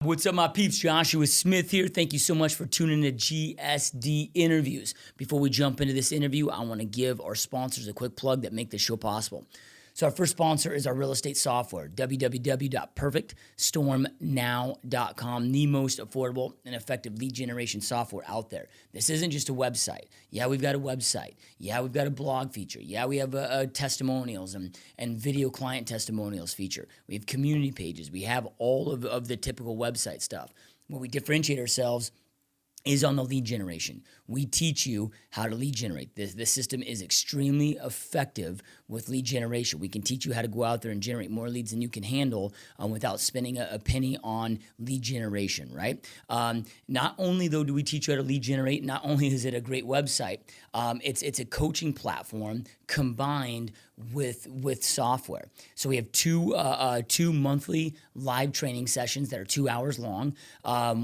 What's up, my peeps? Joshua Smith here. Thank you so much for tuning in to GSD Interviews. Before we jump into this interview, I want to give our sponsors a quick plug that make this show possible. So our first sponsor is our real estate software, www.perfectstormnow.com, the most affordable and effective lead generation software out there. This isn't just a website. Yeah, we've got a website. Yeah, we've got a blog feature. Yeah, we have testimonials and video client testimonials feature. We have community pages. We have all of the typical website stuff. Where we differentiate ourselves is on the lead generation. We teach you how to lead generate. This system is extremely effective with lead generation. We can teach you how to go out there and generate more leads than you can handle without spending a penny on lead generation, right? Not only, though, do we teach you how to lead generate, not only is it a great website, it's a coaching platform combined with software. So we have two monthly live training sessions that are 2 hours long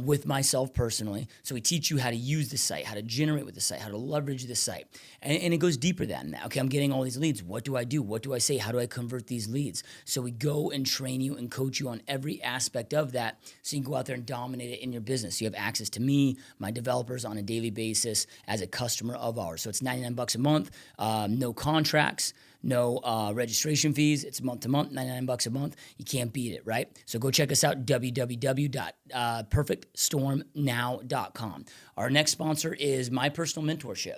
with myself personally. So we teach you how to use the site, how to generate with the site, how to leverage the site. And it goes deeper than that. Okay, I'm getting all these leads. What do I do? What do I say? How do I convert these leads? So we go and train you and coach you on every aspect of that so you can go out there and dominate it in your business. You have access to me, my developers on a daily basis as a customer of ours. So it's $99 a month, no contracts, no registration fees. It's month to month, $99 a month. You can't beat it, right? So go check us out, www.perfectstormnow.com. Our next sponsor is my personal mentorship.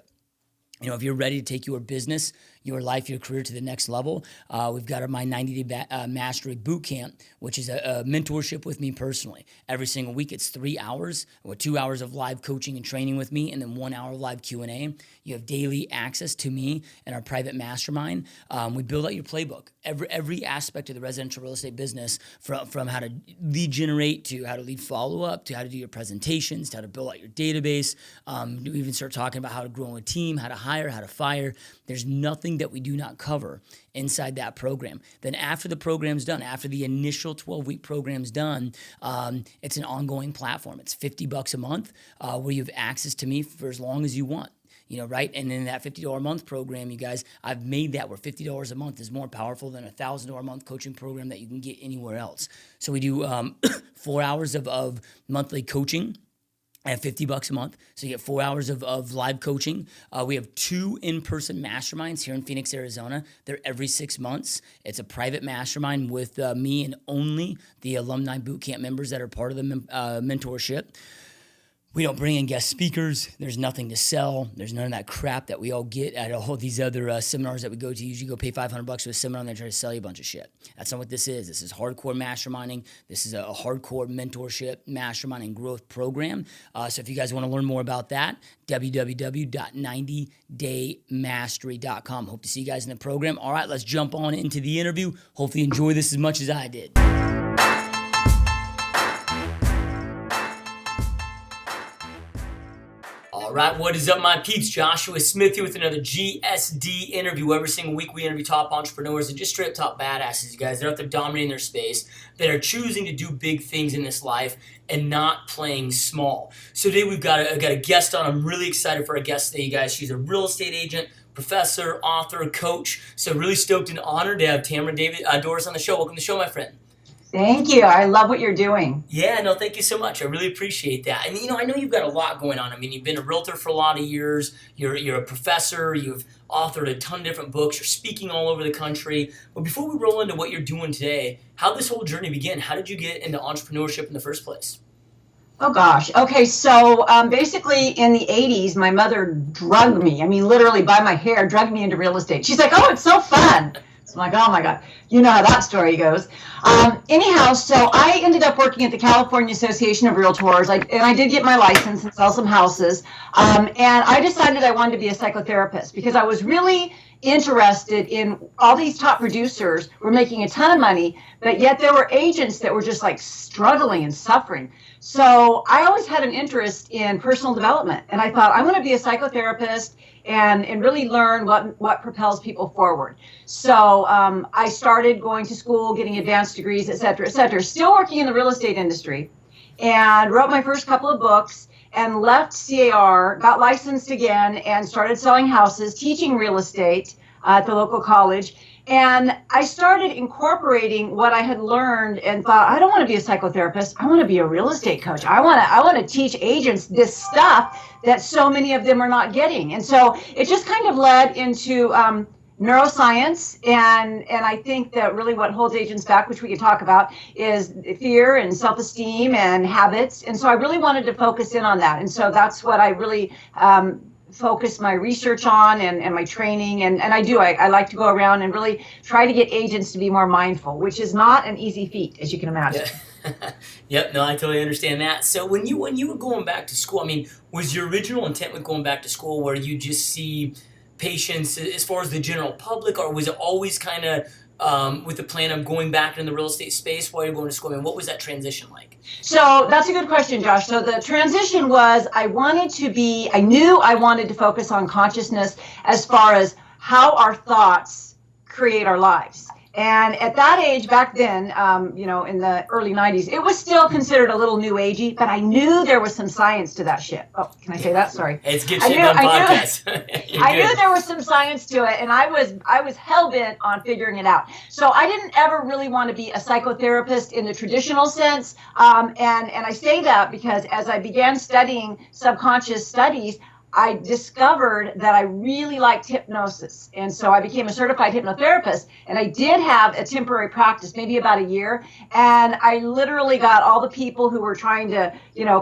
You know, if you're ready to take your business, your life, your career to the next level, we've got my 90-day mastery boot camp, which is a mentorship with me personally. Every single week, it's 3 hours or 2 hours of live coaching and training with me, and then 1 hour of live Q&A. You have daily access to me and our private mastermind. We build out your playbook, every aspect of the residential real estate business, from how to lead generate to how to lead follow-up to how to do your presentations to how to build out your database. We even start talking about how to grow a team, how to hire, how to fire. There's nothing that we do not cover inside that program. Then after the program's done, after the initial 12-week program's done, it's an ongoing platform. It's $50 a month where you have access to me for as long as you want. You know, right? And in that $50 a month program, you guys, I've made that where $50 a month is more powerful than a $1,000 a month coaching program that you can get anywhere else. So we do 4 hours of monthly coaching at $50 a month. So you get 4 hours of live coaching. We have 2 in-person masterminds here in Phoenix, Arizona. They're every 6 months. It's a private mastermind with me and only the alumni bootcamp members that are part of the mentorship. We don't bring in guest speakers. There's nothing to sell. There's none of that crap that we all get at all these other seminars that we go to. You usually go pay $500 to a seminar and they try to sell you a bunch of shit. That's not what this is. This is hardcore masterminding. This is a hardcore mentorship, mastermind, and growth program. So if you guys want to learn more about that, www.90daymastery.com. Hope to see you guys in the program. All right, let's jump on into the interview. Hopefully you enjoy this as much as I did. All right, what is up, my peeps? Joshua Smith here with another GSD interview. Every single week we interview top entrepreneurs and just straight up top badasses, you guys. They're out there dominating their space. That are choosing to do big things in this life and not playing small. So today we've got a guest on. I'm really excited for our guest today, you guys. She's a real estate agent, professor, author, coach. So really stoked and honored to have Tamara Dorris on the show. Welcome to the show, my friend. Thank you. I love what you're doing. Yeah, no, thank you so much. I really appreciate that. And, you know, I know you've got a lot going on. I mean, you've been a realtor for a lot of years. You're a professor. You've authored a ton of different books. You're speaking all over the country. But before we roll into what you're doing today, how did this whole journey begin? How did you get into entrepreneurship in the first place? Oh, gosh. Okay, so basically in the 80s, my mother drugged me. I mean, literally by my hair, drugged me into real estate. She's like, oh, it's so fun. So I'm like, oh, my God. You know how that story goes. Anyhow, so I ended up working at the California Association of Realtors, and I did get my license and sell some houses. And I decided I wanted to be a psychotherapist because I was really interested in all these top producers were making a ton of money, but yet there were agents that were just like struggling and suffering. So I always had an interest in personal development. And I thought, I want to be a psychotherapist and really learn what propels people forward. So I started going to school, getting advanced degrees, et cetera, still working in the real estate industry, and wrote my first couple of books and left CAR, got licensed again, and started selling houses, teaching real estate at the local college. And I started incorporating what I had learned and thought, I don't want to be a psychotherapist. I want to be a real estate coach. I want to teach agents this stuff that so many of them are not getting. And so it just kind of led into neuroscience. And I think that really what holds agents back, which we could talk about, is fear and self-esteem and habits. And so I really wanted to focus in on that. And so that's what I really focus my research on and my training. And I like to go around and really try to get agents to be more mindful, which is not an easy feat, as you can imagine. Yeah. Yep, no, I totally understand that. So when you were going back to school, I mean, was your original intent with going back to school where you just see patients as far as the general public, or was it always kind of with the plan of going back in the real estate space while you're going to school? I mean, what was that transition like? So that's a good question, Josh. So the transition was I knew I wanted to focus on consciousness as far as how our thoughts create our lives. And at that age, back then, in the early 90s, it was still considered a little new agey, but I knew there was some science to that shit. Oh, can I say that? Sorry. It's good shit on podcasts. I knew there was some science to it, and I was hell-bent on figuring it out. So I didn't ever really want to be a psychotherapist in the traditional sense. And I say that because as I began studying subconscious studies, I discovered that I really liked hypnosis. And so I became a certified hypnotherapist, and I did have a temporary practice, maybe about a year. And I literally got all the people who were trying to,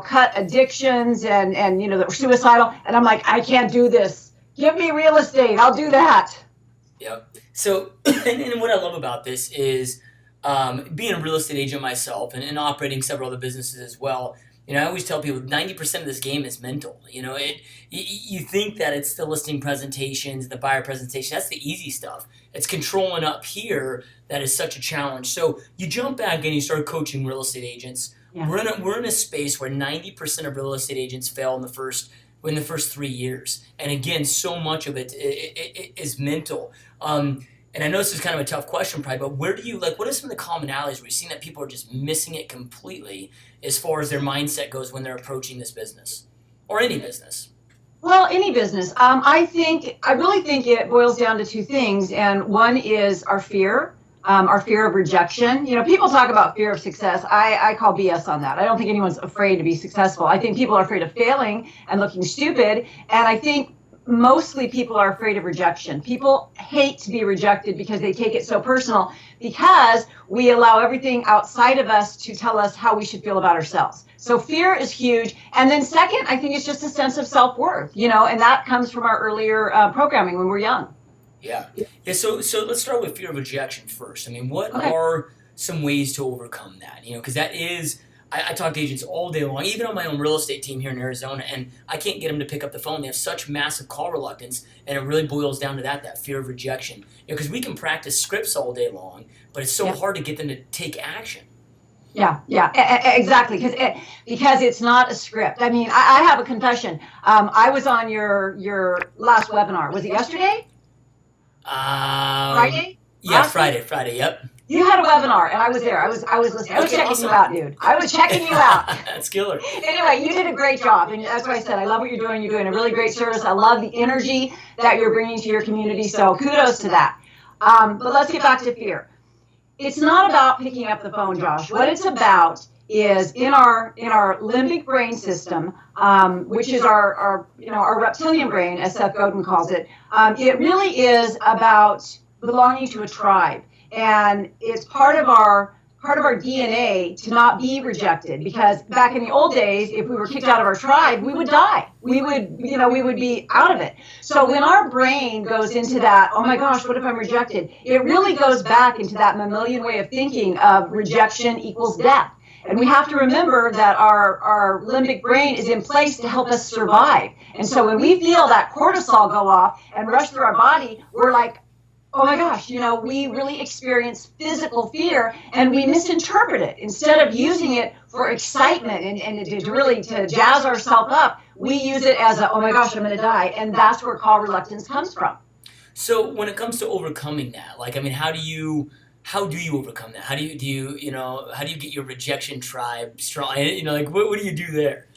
cut addictions and that were suicidal. And I'm like, I can't do this. Give me real estate. I'll do that. Yep. So, and what I love about this is being a real estate agent myself and operating several other businesses as well. I always tell people 90% of this game is mental. You think that it's the listing presentations, the buyer presentation. That's the easy stuff. It's controlling up here that is such a challenge. So you jump back and you start coaching real estate agents. Yeah. We're in a space where 90% of real estate agents fail in the first 3 years. And again, so much of it is mental. And I know this is kind of a tough question, probably, but what are some of the commonalities where you've seen that people are just missing it completely as far as their mindset goes when they're approaching this business or any business? Well, any business. I really think it boils down to two things. And one is our fear of rejection. People talk about fear of success. I call BS on that. I don't think anyone's afraid to be successful. I think people are afraid of failing and looking stupid. And I think mostly people are afraid of rejection. People hate to be rejected because they take it so personal, because we allow everything outside of us to tell us how we should feel about ourselves. So fear is huge. And then second, I think it's just a sense of self-worth, and that comes from our earlier programming when we're young. Yeah. So let's start with fear of rejection first. I mean, what are some ways to overcome that? Because that is, I talk to agents all day long, even on my own real estate team here in Arizona, and I can't get them to pick up the phone. They have such massive call reluctance, and it really boils down to that fear of rejection. Because we can practice scripts all day long, but it's so hard to get them to take action. Yeah, exactly. Because it's not a script. I mean, I have a confession. I was on your last webinar. Was it yesterday? Friday? Yeah, Friday. Yep. You had a webinar, and I was there. I was listening. I was checking you out, dude. I was checking you out. That's killer. Anyway, you did a great job, and that's why I said I love what you're doing. You're doing a really great service. I love the energy that you're bringing to your community. So kudos to that. But let's get back to fear. It's not about picking up the phone, Josh. What it's about is in our limbic brain system, which is our reptilian brain, as Seth Godin calls it. It really is about belonging to a tribe. And it's part of our DNA to not be rejected, because back in the old days, if we were kicked out of our tribe, we would die. We would be out of it. So when our brain goes into that, oh my gosh, what if I'm rejected? It really goes back into that mammalian way of thinking of rejection equals death. And we have to remember that our limbic brain is in place to help us survive. And so when we feel that cortisol go off and rush through our body, we're like, oh my gosh, we really experience physical fear, and we misinterpret it. Instead of using it for excitement and to jazz ourselves up, we use it as oh my gosh, I'm going to die. And that's where call reluctance comes from. So when it comes to overcoming that, how do you overcome that? How do you get your rejection tribe strong? What do you do there?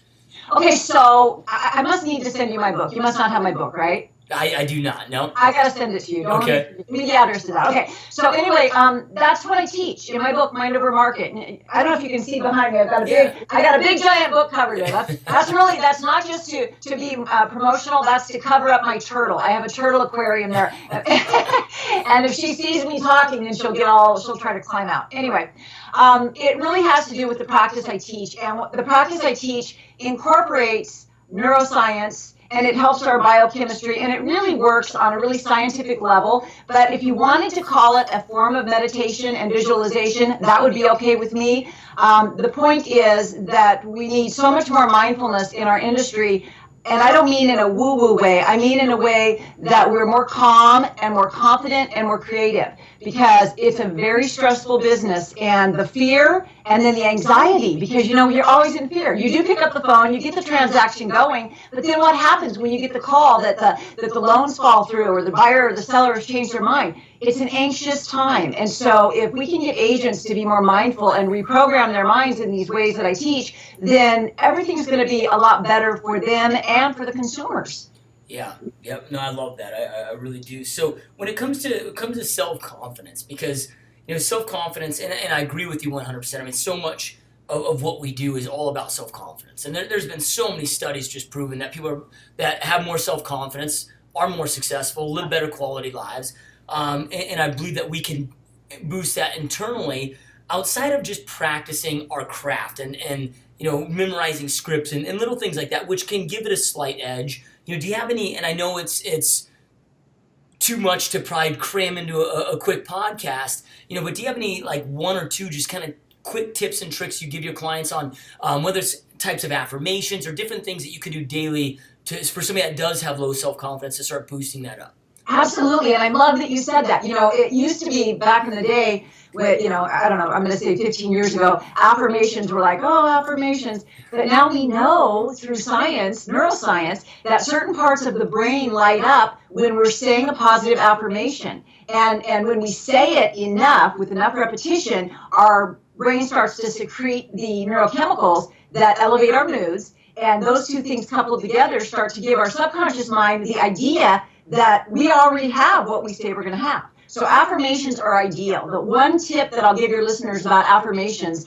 Okay, so I must need to send you my book. You must not have my book, right? I do not. No. I gotta send it to you. Don't Okay. Give me the address to that. Okay. So anyway, that's what I teach in my book, Mind Over Market. And I don't know if you can see behind me. I got a big giant book cover there. That's not just to be promotional. That's to cover up my turtle. I have a turtle aquarium there, and if she sees me talking, then she'll try to climb out. Anyway, it really has to do with the practice I teach, and the practice I teach incorporates neuroscience, and it helps our biochemistry, and it really works on a really scientific level. But if you wanted to call it a form of meditation and visualization, that would be okay with me. The point is that we need so much more mindfulness in our industry. And I don't mean in a woo-woo way. I mean in a way that we're more calm and more confident and more creative, because it's a very stressful business, and the fear and then the anxiety, because you're always in fear. You do pick up the phone, you get the transaction going, but then what happens when you get the call that the loans fall through, or the buyer or the seller has changed their mind? It's an anxious time. And so if we can get agents to be more mindful and reprogram their minds in these ways that I teach, then everything's going to be a lot better for them and for the consumers. Yeah. Yep. No, I love that. I really do. So when it comes to self-confidence, because self-confidence, and I agree with you 100%. I mean, so much of what we do is all about self-confidence, and there's been so many studies just proving that people that have more self-confidence are more successful, live better quality lives, and I believe that we can boost that internally outside of just practicing our craft and memorizing scripts and little things like that, which can give it a slight edge. Do you have any? And I know it's too much to probably cram into a quick podcast, but do you have any, like, one or two just kind of quick tips and tricks you give your clients on whether it's types of affirmations or different things that you can do daily for somebody that does have low self-confidence to start boosting that up? Absolutely, and I love that you said that. It used to be back in the day, with, I don't know, I'm going to say 15 years ago, affirmations were like, oh, affirmations. But now we know through science, neuroscience, that certain parts of the brain light up when we're saying a positive affirmation. And when we say it enough, with enough repetition, our brain starts to secrete the neurochemicals that elevate our moods. And those two things coupled together start to give our subconscious mind the idea that we already have what we say we're going to have. So affirmations are ideal. The one tip that I'll give your listeners about affirmations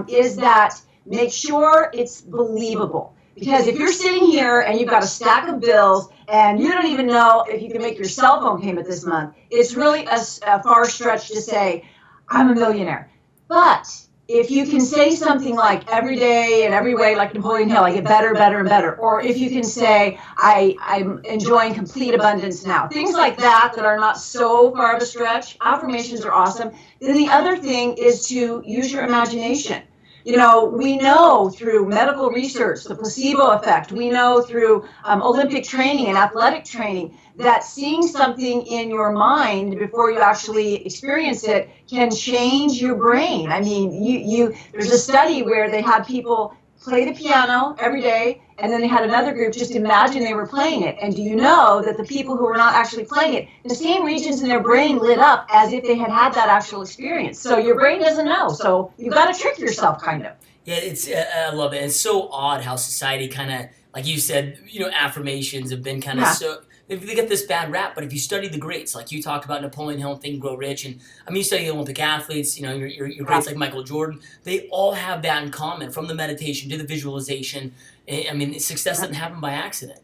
is that make sure it's believable. Because if you're sitting here and you've got a stack of bills and you don't even know if you can make your cell phone payment this month, it's really a far stretch to say, I'm a millionaire. But if you can say something like, every day in every way, like Napoleon Hill, I get better, better, and better. Or if you can say, I'm enjoying complete abundance now. Things like that are not so far of a stretch. Affirmations are awesome. Then the other thing is to use your imagination. We know through medical research, the placebo effect. We know through Olympic training and athletic training that seeing something in your mind before you actually experience it can change your brain. I mean, there's a study where they had people play the piano every day, and then they had another group just imagine they were playing it. And do you know that the people who were not actually playing it, the same regions in their brain lit up as if they had had that actual experience? So your brain doesn't know. So you've got to trick yourself, kind of. Yeah, I love it. It's so odd how society kind of, like you said, affirmations have been kind of so. They get this bad rap, but if you study the greats, like you talked about Napoleon Hill and Think and Grow Rich, and you study Olympic athletes, your greats like Michael Jordan, they all have that in common, from the meditation to the visualization. I mean, success doesn't happen by accident.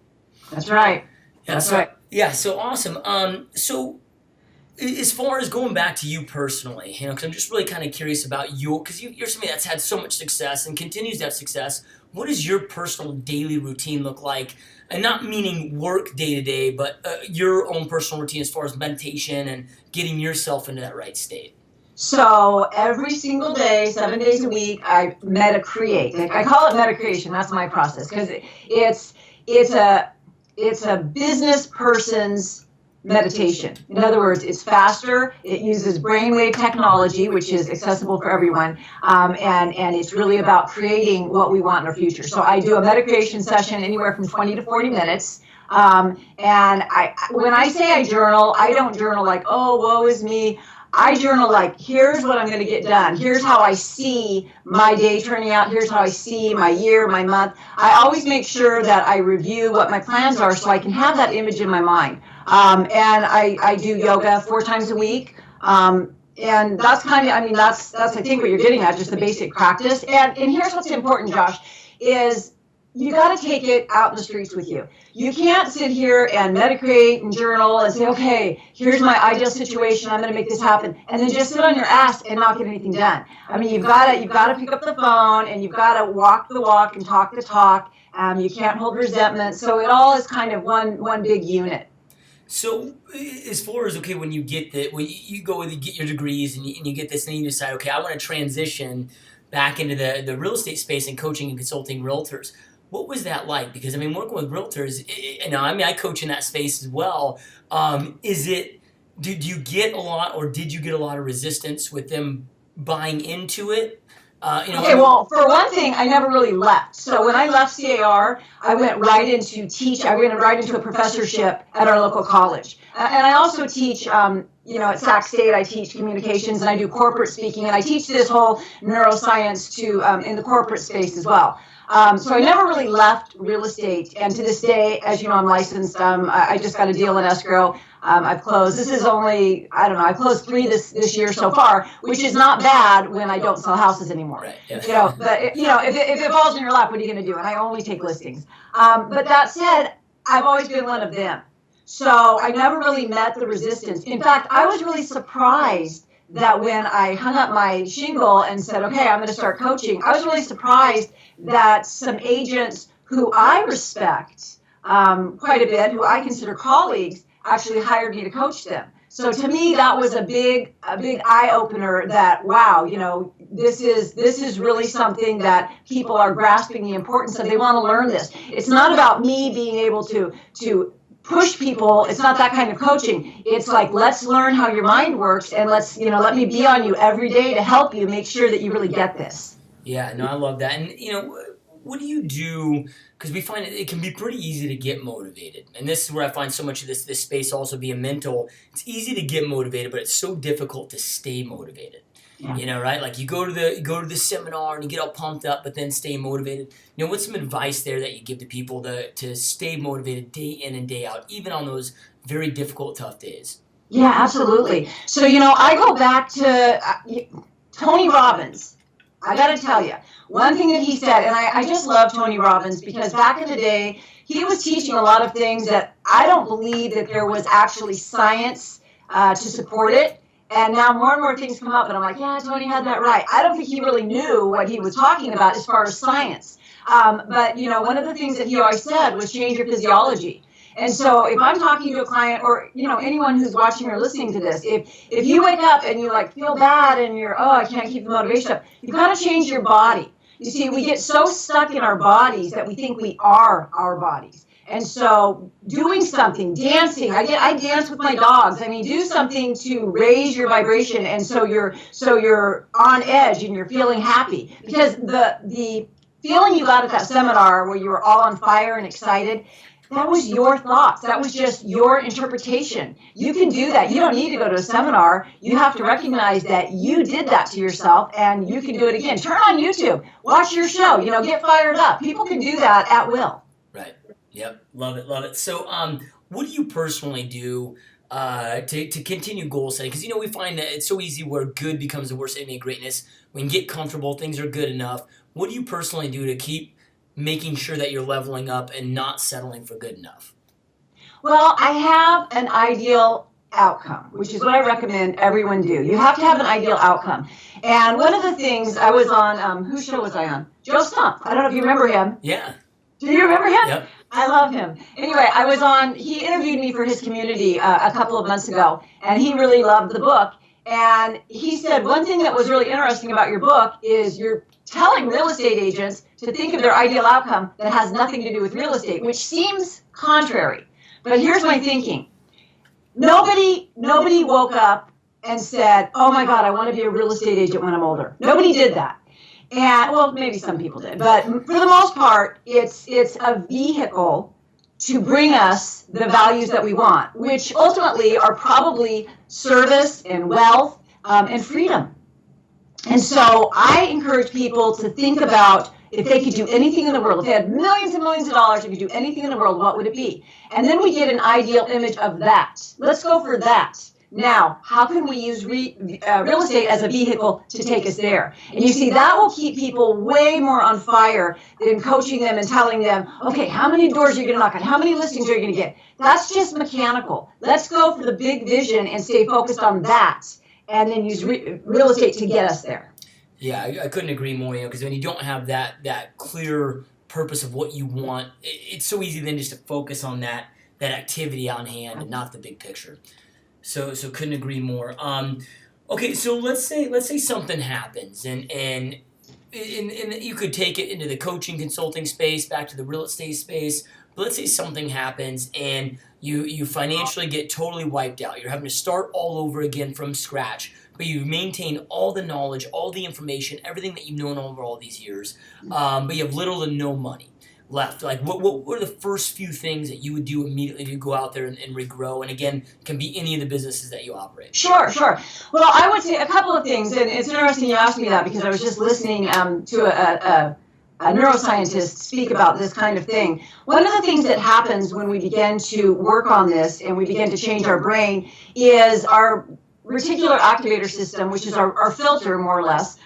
That's right. That's right. Yeah, so awesome. So as far as going back to you personally, because I'm just really kind of curious about because you're somebody that's had so much success and continues to have success. What does your personal daily routine look like? And not meaning work day to day, but your own personal routine as far as meditation and getting yourself into that right state. So every single day, 7 days a week, I meta-create. I call it meta-creation. That's my process, because it's a business person's meditation. In other words, it's faster. It uses brainwave technology, which is accessible for everyone, and it's really about creating what we want in our future. So I do a meta-creation session anywhere from 20 to 40 minutes. And when I say I journal, I don't journal like, oh, woe is me. I journal like, here's what I'm going to get done. Here's how I see my day turning out. Here's how I see my year, my month. I always make sure that I review what my plans are so I can have that image in my mind. And I do yoga 4 times a week. And that's kind of, I mean, that's I think what you're getting at, just the basic practice. And here's what's important, Josh, is you got to take it out in the streets with you. You can't sit here and medicate and journal and say, okay, here's my ideal situation. I'm going to make this happen. And then just sit on your ass and not get anything done. I mean, you've got to pick up the phone and you've got to walk the walk and talk the talk. You can't hold resentment. So it all is kind of one big unit. So as far as, okay, when you get when you go and you get your degrees and you get this and you decide, okay, I want to transition back into the real estate space and coaching and consulting realtors. What was that like? Because I mean, working with realtors, I coach in that space as well. Did you get a lot of resistance with them buying into it? Okay, well, for one thing, I never really left. So when I left CAR, I went right into a professorship at our local college. And I also teach, at Sac State, I teach communications and I do corporate speaking. And I teach this whole neuroscience in the corporate space as well. So I never really left real estate. And to this day, as you know, I'm licensed. I just got a deal in escrow. I've closed. This is only, I've closed 3 this year so far, which is not bad when I don't sell houses anymore. Right. Yeah. But if it falls in your lap, what are you going to do? And I only take listings. But that said, I've always been one of them. So I never really met the resistance. In fact, I was really surprised that when I hung up my shingle and said, okay, I'm going to start coaching, I was really surprised that some agents who I respect quite a bit, who I consider colleagues, actually hired me to coach them. So to me, that was a big eye opener that, wow, this is really something that people are grasping the importance of. They want to learn this. It's not about me being able to push people. It's not that kind of coaching. It's like, let's learn how your mind works and let me be on you every day to help you make sure that you really get this. Yeah, no, I love that. And, what do you do? Because we find it can be pretty easy to get motivated. And this is where I find so much of this space also being mental. It's easy to get motivated, but it's so difficult to stay motivated. Yeah. Right? Like you go to the seminar and you get all pumped up, but then stay motivated. What's some advice there that you give to people to stay motivated day in and day out, even on those very difficult, tough days? Yeah, absolutely. So, I go back to Tony Robbins. I got to tell you, one thing that he said, and I just love Tony Robbins because back in the day, he was teaching a lot of things that I don't believe that there was actually science to support it. And now more and more things come up, and I'm like, yeah, Tony had that right. I don't think he really knew what he was talking about as far as science. But, one of the things that he always said was change your physiology. And so if I'm talking to a client or, anyone who's watching or listening to this, if you wake up and you feel bad and you're, I can't keep the motivation up, you've got to change your body. You see, we get so stuck in our bodies that we think we are our bodies. And so doing something, dancing, I dance with my dogs. Do something to raise your vibration. And so you're on edge and you're feeling happy, because the feeling you got at that seminar where you were all on fire and excited, that was your thoughts. That was just your interpretation. You can do that. You don't need to go to a seminar. You have to recognize that you did that to yourself, and you can do it again. Turn on YouTube. Watch your show. Get fired up. People can do that at will. Right. Yep. Love it. So, what do you personally do to continue goal setting? Because, we find that it's so easy where good becomes the worst enemy of greatness. When you get comfortable, things are good enough. What do you personally do to keep making sure that you're leveling up and not settling for good enough? Well, I have an ideal outcome, which is what I recommend everyone do. You have to have an ideal outcome. And one of the things I was on, whose show was I on? Joe Stump. I don't know if you remember him. Yeah. Do you remember him? Yep. I love him. Anyway, he interviewed me for his community a couple of months ago, and he really loved the book. And he said, one thing that was really interesting about your book is you're telling real estate agents to think of their ideal outcome that has nothing to do with real estate, which seems contrary. But here's my thinking. Nobody woke up and said, oh my God, I want to be a real estate agent when I'm older. Nobody did that. And well, maybe some people did, but for the most part, it's a vehicle to bring us the values that we want, which ultimately are probably service and wealth and freedom. And so I encourage people to think about, if they could do anything in the world, if they had millions and millions of dollars and could do anything in the world, what would it be? And then we get an ideal image of that. Let's go for that. Now, how can we use real estate as a vehicle to take us there? And you see, that will keep people way more on fire than coaching them and telling them, okay, how many doors are you going to knock on? How many listings are you going to get? That's just mechanical. Let's go for the big vision and stay focused on that, and then use real estate to get us there. Yeah, I couldn't agree more, because when you don't have that clear purpose of what you want, it's so easy then just to focus on that activity on hand and not the big picture. So couldn't agree more. Okay, so let's say something happens, and you could take it into the coaching consulting space, back to the real estate space. But let's say something happens and you financially get totally wiped out. You're having to start all over again from scratch, but you maintain all the knowledge, all the information, everything that you've known over all these years, but you have little to no money left. Like, what are the first few things that you would do immediately to go out there and regrow? And again, can be any of the businesses that you operate. Sure. Well, I would say a couple of things, and it's interesting you asked me that, because I was just listening to a neuroscientist speak about this kind of thing. One of the things that happens when we begin to work on this and we begin to change our brain is our reticular activator system, which is our filter, more or less.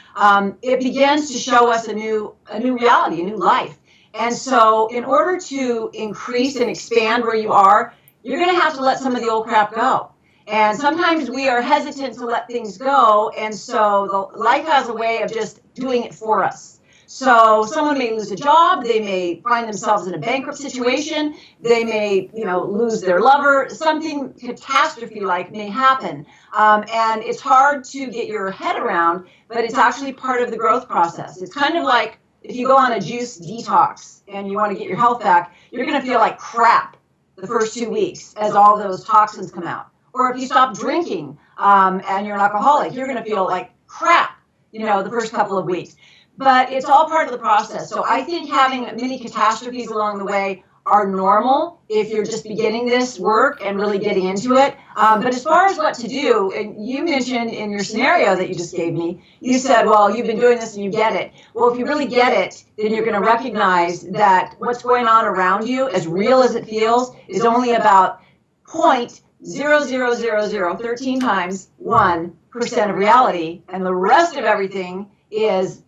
It begins to show us a new reality, a new life. And so in order to increase and expand where you are, you're going to have to let some of the old crap go. And sometimes we are hesitant to let things go, and so life has a way of just doing it for us. So someone may lose a job, they may find themselves in a bankrupt situation, they may, lose their lover, something catastrophe-like may happen. And it's hard to get your head around, but it's actually part of the growth process. It's kind of like if you go on a juice detox and you want to get your health back, you're going to feel like crap the first 2 weeks as all those toxins come out. Or if you stop drinking and you're an alcoholic, you're going to feel like crap, the first couple of weeks. But it's all part of the process. So I think having many catastrophes along the way are normal if you're just beginning this work and really getting into it. But as far as what to do, and you mentioned in your scenario that you just gave me, you said, well, you've been doing this and you get it. Well, if you really get it, then you're going to recognize that what's going on around you, as real as it feels, is only about 0.00013 times 1% of reality, and the rest of everything is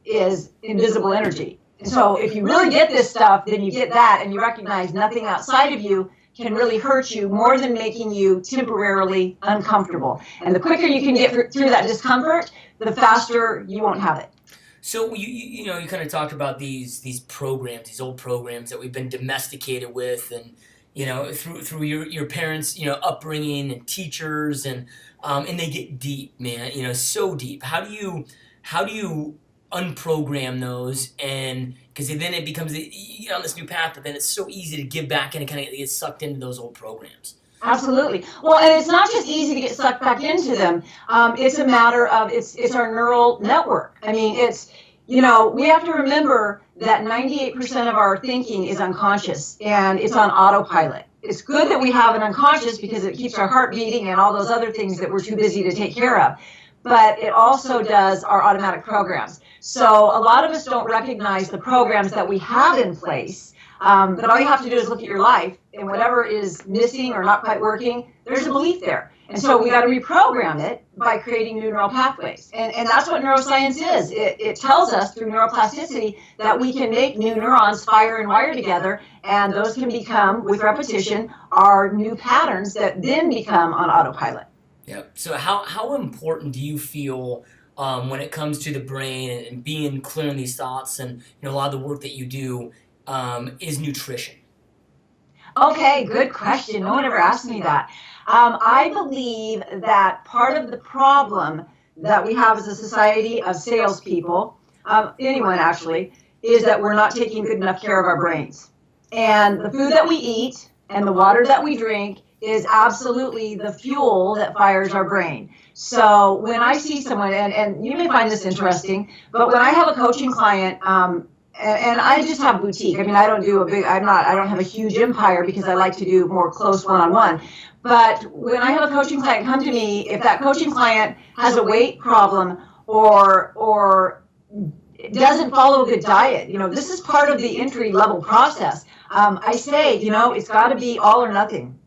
invisible energy. So if you really get this stuff, then you get that, and you recognize nothing outside of you can really hurt you more than making you temporarily uncomfortable. And the quicker you can get through that discomfort, the faster you won't have it. So you kind of talked about these programs, these old programs that we've been domesticated with, and through your parents, upbringing and teachers, and they get deep, man, so deep. How do you unprogram those? And because then it becomes you get on this new path, but then it's so easy to give back and kind of get sucked into those old programs. Absolutely. Well, and it's not just easy to get sucked back into them. It's a matter of it's our neural network. I mean, it's we have to remember that 98% of our thinking is unconscious, and it's on autopilot. It's good that we have an unconscious because it keeps our heart beating and all those other things that we're too busy to take care of. But it also does our automatic programs. So a lot of us don't recognize the programs that we have in place. But all you have to do is look at your life, and whatever is missing or not quite working, there's a belief there. And so we got to reprogram it by creating new neural pathways. And that's what neuroscience is. It tells us through neuroplasticity that we can make new neurons fire and wire together, and those can become, with repetition, our new patterns that then become on autopilot. Yeah. So how important do you feel when it comes to the brain and being clear in these thoughts, and a lot of the work that you do is nutrition? Okay, good question. No one ever asked me that. I believe that part of the problem that we have as a society of salespeople, anyone actually, is that we're not taking good enough care of our brains. And the food that we eat and the water that we drink is absolutely the fuel that fires our brain. So when I see someone, and you may find this interesting, but when I have a coaching client, and I just have boutique. I mean, I don't do I don't have a huge empire because I like to do more close one-on-one. But when I have a coaching client come to me, if that coaching client has a weight problem or doesn't follow a good diet, this is part of the entry level process. I say, it's got to be all or nothing.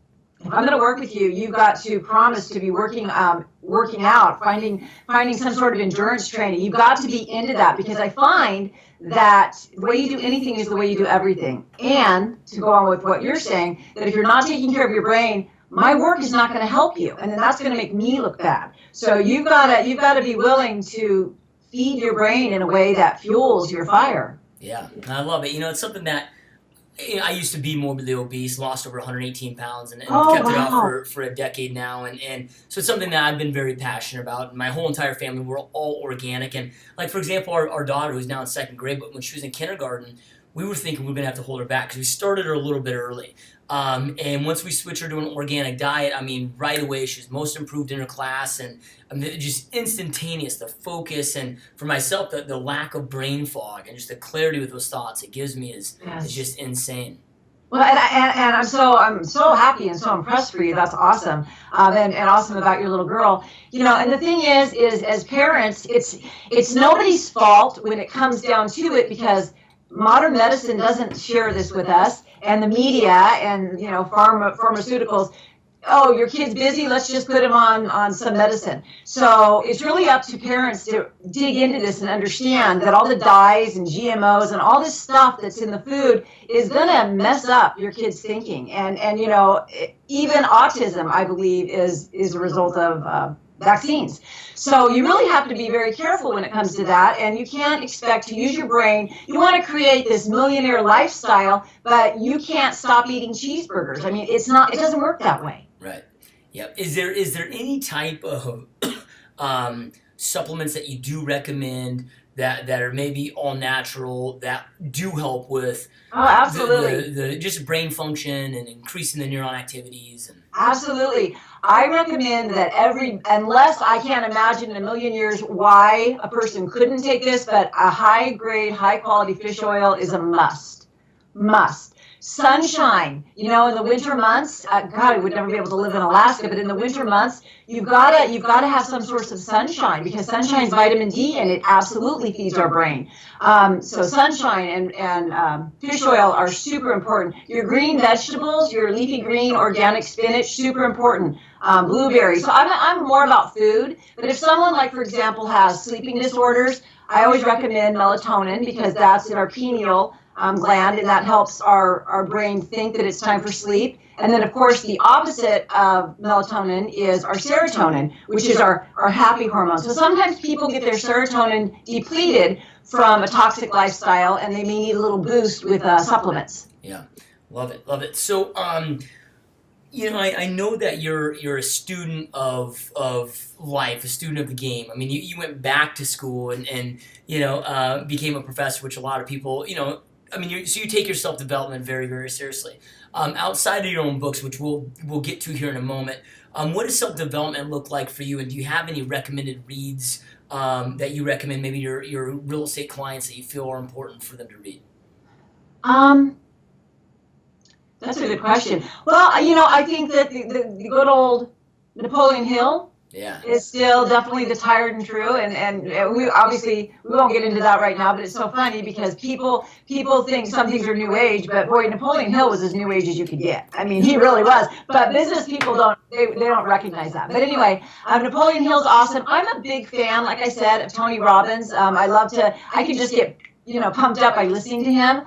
If I'm going to work with you, you've got to promise to be working out, finding some sort of endurance training. You've got to be into that, because I find that the way you do anything is the way you do everything. And to go on with what you're saying, that if you're not taking care of your brain, my work is not going to help you, and then that's going to make me look bad. So you've got to be willing to feed your brain in a way that fuels your fire. Yeah, I love it. It's something that I used to be morbidly obese, lost over 118 pounds, and kept it off for a decade now. And so it's something that I've been very passionate about. My whole entire family, we're all organic. And like, for example, our daughter, who's now in second grade, but when she was in kindergarten, we were thinking we were going to have to hold her back because we started her a little bit early. And once we switched her to an organic diet, right away, she was most improved in her class, and just instantaneous, the focus, and for myself, the lack of brain fog and just the clarity with those thoughts it gives me is just insane. Well, and I'm so happy and so impressed for you. That's awesome, and awesome about your little girl. And the thing is as parents, it's nobody's fault when it comes down to it, because modern medicine doesn't share this with us, and the media and pharmaceuticals. Oh, your kid's busy, let's just put him on some medicine. So it's really up to parents to dig into this and understand that all the dyes and GMOs and all this stuff that's in the food is going to mess up your kid's thinking. And even autism, I believe, is a result of vaccines. So you really have to be very careful when it comes to that, and you can't expect to use your brain. You want to create this millionaire lifestyle, but you can't stop eating cheeseburgers. It doesn't work that way. Right. Yep. Is there any type of supplements that you do recommend that are maybe all natural that do help with absolutely the just brain function and increasing the neuron activities? Absolutely. I recommend that unless I can't imagine in a million years why a person couldn't take this, but a high grade, high quality fish oil is a must. Sunshine, in the winter months, God, I would never be able to live in Alaska, but in the winter months, you've got to have some source of sunshine, because sunshine's vitamin D, and it absolutely feeds our brain. So sunshine and fish oil are super important. Your green vegetables, your leafy green organic spinach, super important. Blueberries. So I'm more about food, but if someone, like, for example, has sleeping disorders, I always recommend melatonin, because that's in our pineal gland, and that helps our brain think that it's time for sleep. And then, of course, the opposite of melatonin is our serotonin, which is our happy hormone. So sometimes people get their serotonin depleted from a toxic lifestyle, and they may need a little boost with supplements. Yeah, love it. So, I know that you're a student of life, a student of the game. You went back to school and became a professor, which a lot of people, so you take your self-development very, very seriously. Outside of your own books, which we'll get to here in a moment, what does self-development look like for you? And do you have any recommended reads that you recommend maybe your real estate clients that you feel are important for them to read? That's a good question. Well, I think that the good old Napoleon Hill is still definitely the tried and true, and we won't get into that right now, but it's so funny because people think some things are new age, but boy, Napoleon Hill was as new age as you could get. He really was, but business people don't recognize that. But anyway, Napoleon Hill's awesome. I'm a big fan, like I said, of Tony Robbins. I can just get pumped up by listening to him.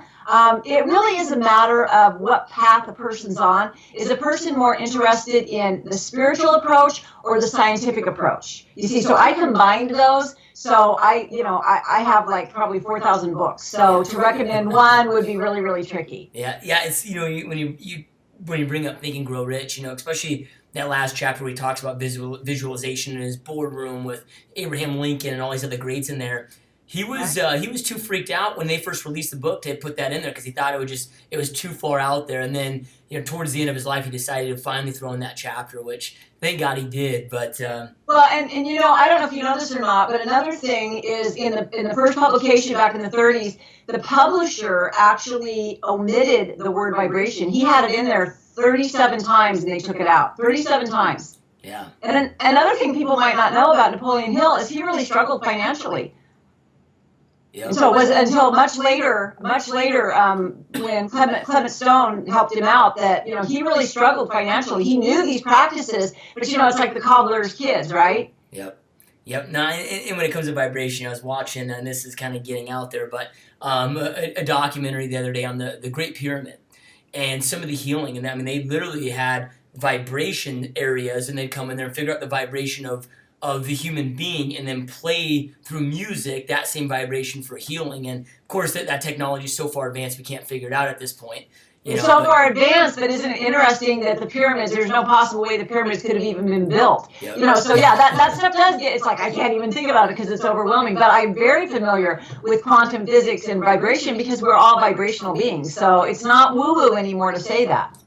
It really is a matter of what path a person's on. Is a person more interested in the spiritual approach or the scientific approach? You see, so I combined those. So I have like probably 4,000 books. So to recommend one would be really, really tricky. Yeah. It's when you bring up Think and Grow Rich, especially that last chapter where he talks about visualization in his boardroom with Abraham Lincoln and all these other greats in there. He was too freaked out when they first released the book to put that in there because he thought it was too far out there. And then towards the end of his life, he decided to finally throw in that chapter, which thank God he did. But well, and I don't know if you know this or not, but another thing is in the first publication back in the 30s, the publisher actually omitted the word vibration. He had it in there 37 times and they took it out 37 times. Yeah. And another thing people might not know about Napoleon Hill is he really struggled financially. Yep. And so it was until much later, when Clement Stone helped him out, that he really struggled financially. He knew these practices, but it's like the cobbler's kids, right? Yep. No, and when it comes to vibration, I was watching, and this is kind of getting out there, but a documentary the other day on the Great Pyramid and some of the healing, and they literally had vibration areas, and they'd come in there and figure out the vibration of the human being and then play through music that same vibration for healing. And of course that technology is so far advanced we can't figure it out at this point. It's so far advanced, but isn't it interesting that the pyramids, there's no possible way the pyramids could have even been built. Yep. So yeah, that stuff does get, it's like I can't even think about it because it's overwhelming. But I'm very familiar with quantum physics and vibration because we're all vibrational beings. So it's not woo-woo anymore to say that.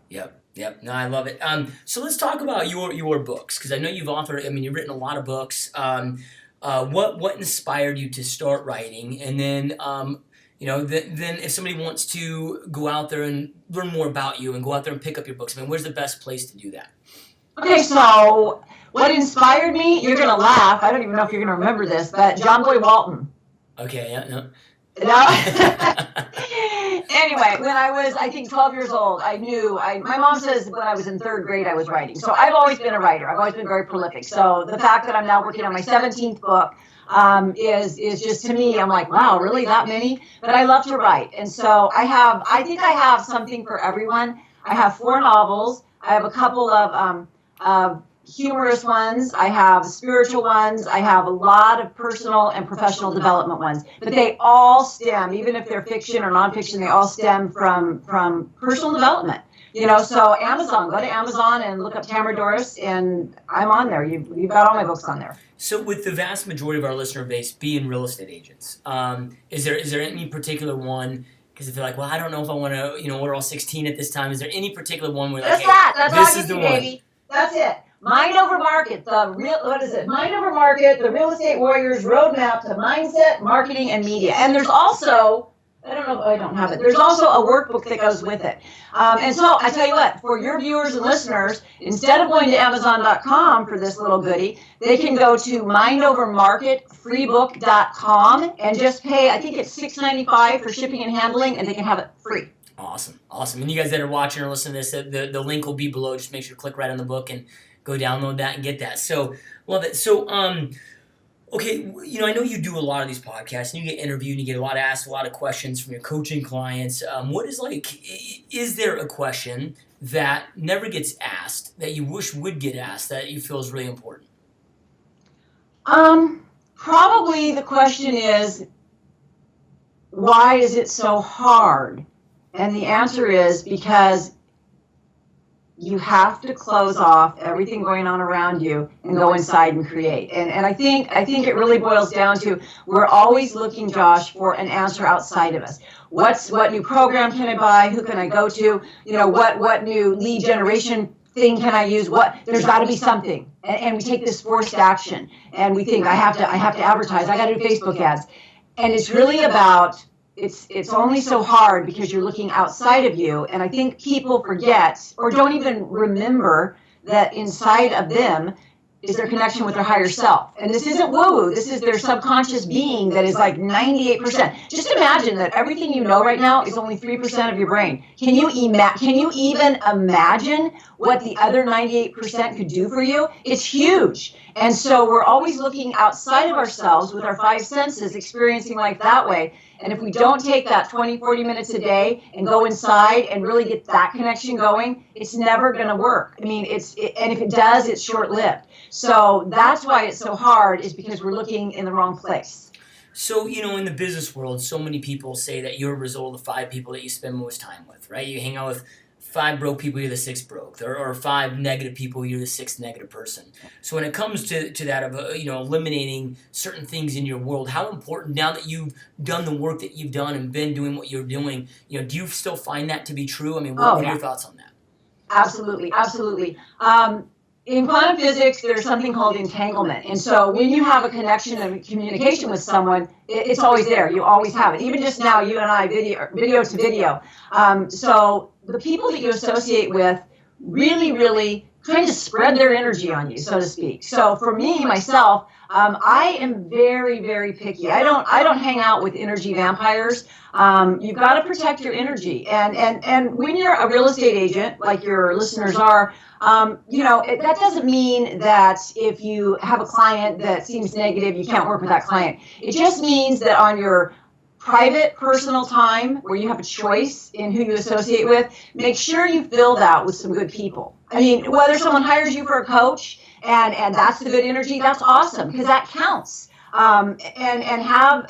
Yep. No, I love it. So let's talk about your books, because I know you've authored. You've written a lot of books. What inspired you to start writing? And then, then if somebody wants to go out there and learn more about you and go out there and pick up your books, where's the best place to do that? Okay, so what inspired me? You're gonna laugh. I don't even know if you're gonna remember this, but John Boy Walton. Okay. Yeah. No. Anyway, when I was, I think, 12 years old, my mom says when I was in third grade, I was writing. So I've always been a writer. I've always been very prolific. So the fact that I'm now working on my 17th book is just, to me, I'm like, wow, really that many? But I love to write. And so I think I have something for everyone. I have 4 novels. I have a couple of humorous ones, I have spiritual ones, I have a lot of personal and professional development ones, but they all stem, even if they're fiction or nonfiction, they all stem from personal development. So Amazon, go to Amazon and look up Tamara Dorris, and I'm on there. You've got all my books on there. So with the vast majority of our listener base being real estate agents, is there any particular one? Because if you're like, well, I don't know if I want to, order all 16 at this time. Is there any particular one where That's all baby. That's it. Mind Over Market, Mind Over Market, the Real Estate Warriors Roadmap to Mindset, Marketing, and Media. And there's also, I don't know if I don't have it, there's also a workbook that goes with it. And so I tell you what, for your viewers and listeners, instead of going to Amazon.com for this little goodie, they can go to mindovermarketfreebook.com and just pay, I think it's $6.95 for shipping and handling, and they can have it free. Awesome. And you guys that are watching or listening to this, the link will be below. Just make sure to click right on the book and go download that and get that. So, love it. So, okay, I know you do a lot of these podcasts, and you get interviewed, and you get asked a lot of questions from your coaching clients. Is there a question that never gets asked that you wish would get asked that you feel is really important? Probably the question is, why is it so hard? And the answer is because you have to close off everything going on around you and go inside and create. And I think it really boils down to, we're always looking, Josh, for an answer outside of us. What new program can I buy? Who can I go to? What new lead generation thing can I use? There's got to be something. And we take this forced action, and we think I have to advertise. I got to do Facebook ads. And it's really about, it's only so hard because you're looking outside of you. And I think people forget or don't even remember that inside of them is their connection with their higher self. And this isn't woo-woo. This is their subconscious being that is like 98%. Just imagine that everything you know right now is only 3% of your brain. Can you even imagine what the other 98% could do for you? It's huge. And so we're always looking outside of ourselves with our 5 senses, experiencing life that way. And if we don't take that 20, 40 minutes a day and go inside and really get that connection going, it's never going to work. And if it does, it's short-lived. So that's why it's so hard, is because we're looking in the wrong place. So, in the business world, so many people say that you're a result of the 5 people that you spend most time with, right? You hang out with 5 broke people, you're the 6th broke, or 5 negative people, you're the 6th negative person. So when it comes to that of eliminating certain things in your world, how important, now that you've done the work that you've done and been doing what you're doing, do you still find that to be true? I mean, what are your thoughts on that? Absolutely, absolutely. In quantum physics, there's something called entanglement. And so when you have a connection and communication with someone, it's always there. You always have it. Even just now, you and I, video to video. So the people that you associate with really kind of spread their energy on you, so to speak. So for me, myself, I am very picky. I don't hang out with energy vampires. You've got to protect your energy. And when you're a real estate agent, like your listeners are, that doesn't mean that if you have a client that seems negative, you can't work with that client. It just means that on your private, personal time, where you have a choice in who you associate with, make sure you fill that with some good people. I mean, whether someone hires you for a coach and that's the good energy, that's awesome, because that counts. And have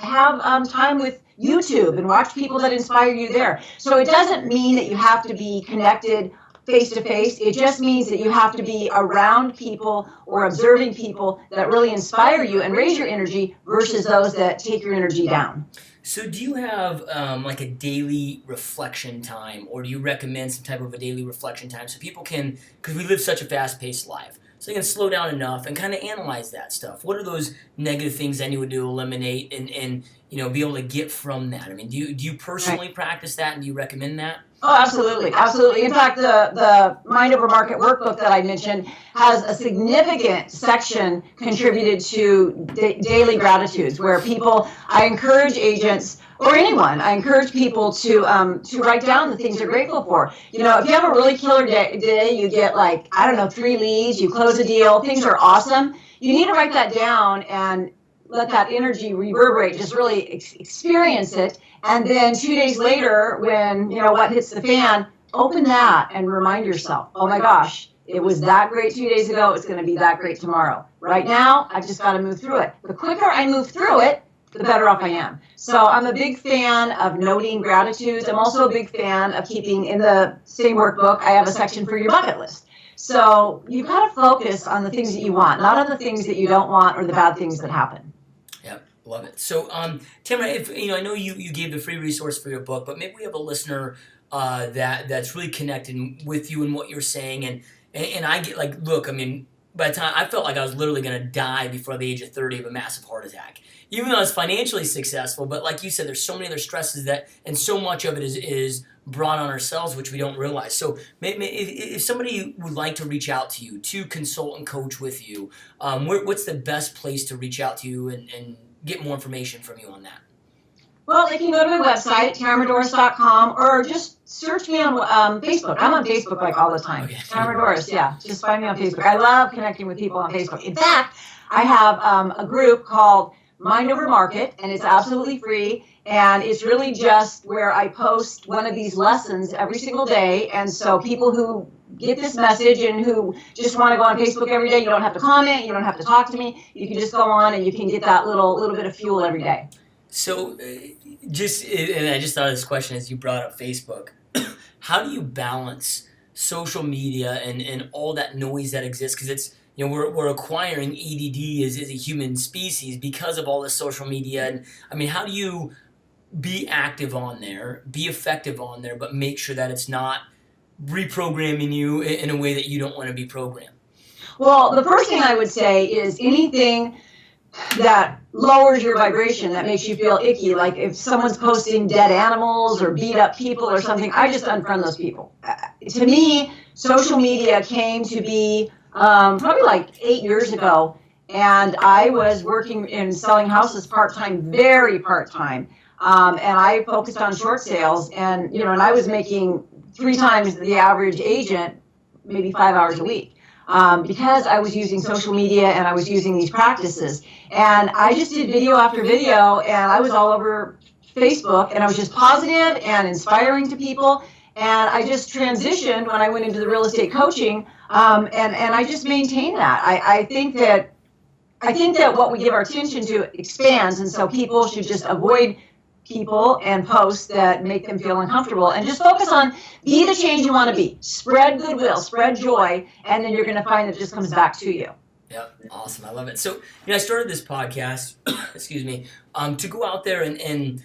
time with YouTube and watch people that inspire you there. So it doesn't mean that you have to be connected face to face. It just means that you have to be around people or observing people that really inspire you and raise your energy versus those that take your energy down. So do you have like a daily reflection time, or do you recommend some type of a daily reflection time so people can, because we live such a fast-paced life, so they can slow down enough and kind of analyze that stuff? What are those negative things I need to eliminate and be able to get from that? I mean, do you personally practice that, and do you recommend that? Oh, absolutely. Absolutely. In fact, the Mind Over Market workbook that I mentioned has a significant section contributed to daily gratitudes, where I encourage agents or anyone, I encourage people to write down the things they're grateful for. If you have a really killer day, you get 3 leads, you close a deal, things are awesome. You need to write that down and let that energy reverberate, just really experience it. And then 2 days later, when, what hits the fan, open that and remind yourself, oh my gosh, it was that great 2 days ago, it's going to be that great tomorrow. Right now, I just got to move through it. The quicker I move through it, the better off I am. So I'm a big fan of noting gratitudes. I'm also a big fan of keeping, in the same workbook, I have a section for your bucket list. So you've got to focus on the things that you want, not on the things that you don't want or the bad things that happen. Love it. So, Tamara, if I know you gave the free resource for your book, but maybe we have a listener that's really connected with you and what you're saying, and I get look, I mean, by the time I felt like I was literally going to die before the age of 30 of a massive heart attack, even though I was financially successful. But like you said, there's so many other stresses and so much of it is brought on ourselves, which we don't realize. So maybe if somebody would like to reach out to you to consult and coach with you, what's the best place to reach out to you and get more information from you on that? Well, they can go to my website, tamaradorris.com, or just search me on Facebook. I'm on Facebook all the time. Okay. Tamara Dorris, yeah. Just find me on Facebook. I love connecting with people on Facebook. In fact, I have a group called Mind Over Market, and it's absolutely free. And it's really just where I post one of these lessons every single day. And so people who get this message and who just want to go on Facebook every day, you don't have to comment, you don't have to talk to me. You can just go on and you can get that little bit of fuel every day. So and I just thought of this question as you brought up Facebook. How do you balance social media and all that noise that exists? Because it's, we're acquiring ADD as a human species because of all this social media. And I mean, how do you be active on there, be effective on there, but make sure that it's not reprogramming you in a way that you don't want to be programmed? Well, the first thing I would say is anything that lowers your vibration, that makes you feel icky, like if someone's posting dead animals or beat up people or something, I just unfriend those people. To me, social media came to be probably 8 years ago, and I was working in selling houses part-time, very part-time. And I focused on short sales, and I was making 3 times the average agent, maybe 5 hours a week, because I was using social media and I was using these practices. And I just did video after video, and I was all over Facebook, and I was just positive and inspiring to people. And I just transitioned when I went into the real estate coaching, and I just maintained that. I think that what we give our attention to expands, and so people should just avoid people and posts that make them feel uncomfortable, and just focus on be the change you want to be. Spread goodwill, spread joy, and then you're going to find that it just comes back to you. Yep, awesome. I love it. So, I started this podcast, excuse me, to go out there and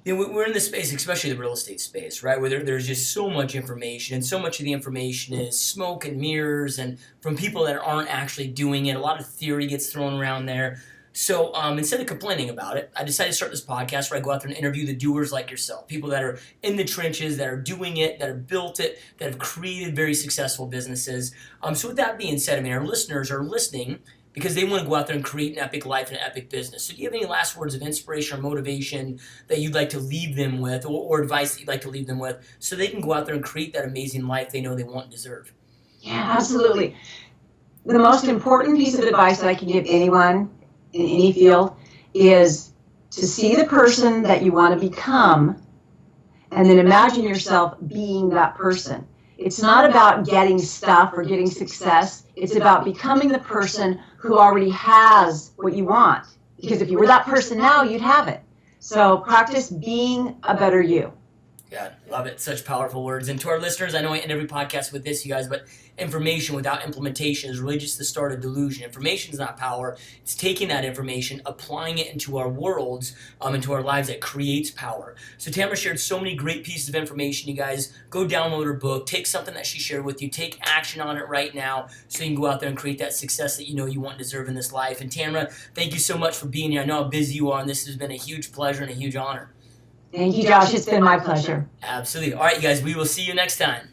we're in this space, especially the real estate space, right, where there's just so much information, and so much of the information is smoke and mirrors, and from people that aren't actually doing it. A lot of theory gets thrown around there. So instead of complaining about it, I decided to start this podcast where I go out there and interview the doers like yourself, people that are in the trenches, that are doing it, that have built it, that have created very successful businesses. So with that being said, our listeners are listening because they want to go out there and create an epic life and an epic business. So do you have any last words of inspiration or motivation that you'd like to leave them with, or advice that you'd like to leave them with, so they can go out there and create that amazing life they know they want and deserve? Yeah, absolutely. The most important piece of advice that I can give anyone in any field is to see the person that you want to become, and then imagine yourself being that person. It's not about getting stuff or getting success. It's about becoming the person who already has what you want. Because if you were that person now, you'd have it. So practice being a better you. Yeah, love it. Such powerful words. And to our listeners, I know I end every podcast with this, you guys, but information without implementation is really just the start of delusion. Information is not power. It's taking that information, applying it into our worlds, into our lives, that creates power. So Tamara shared so many great pieces of information. You guys, go download her book. Take something that she shared with you. Take action on it right now so you can go out there and create that success that you know you want and deserve in this life. And Tamara, thank you so much for being here. I know how busy you are, and this has been a huge pleasure and a huge honor. Thank you, Josh. It's been my pleasure. Absolutely. All right, you guys, we will see you next time.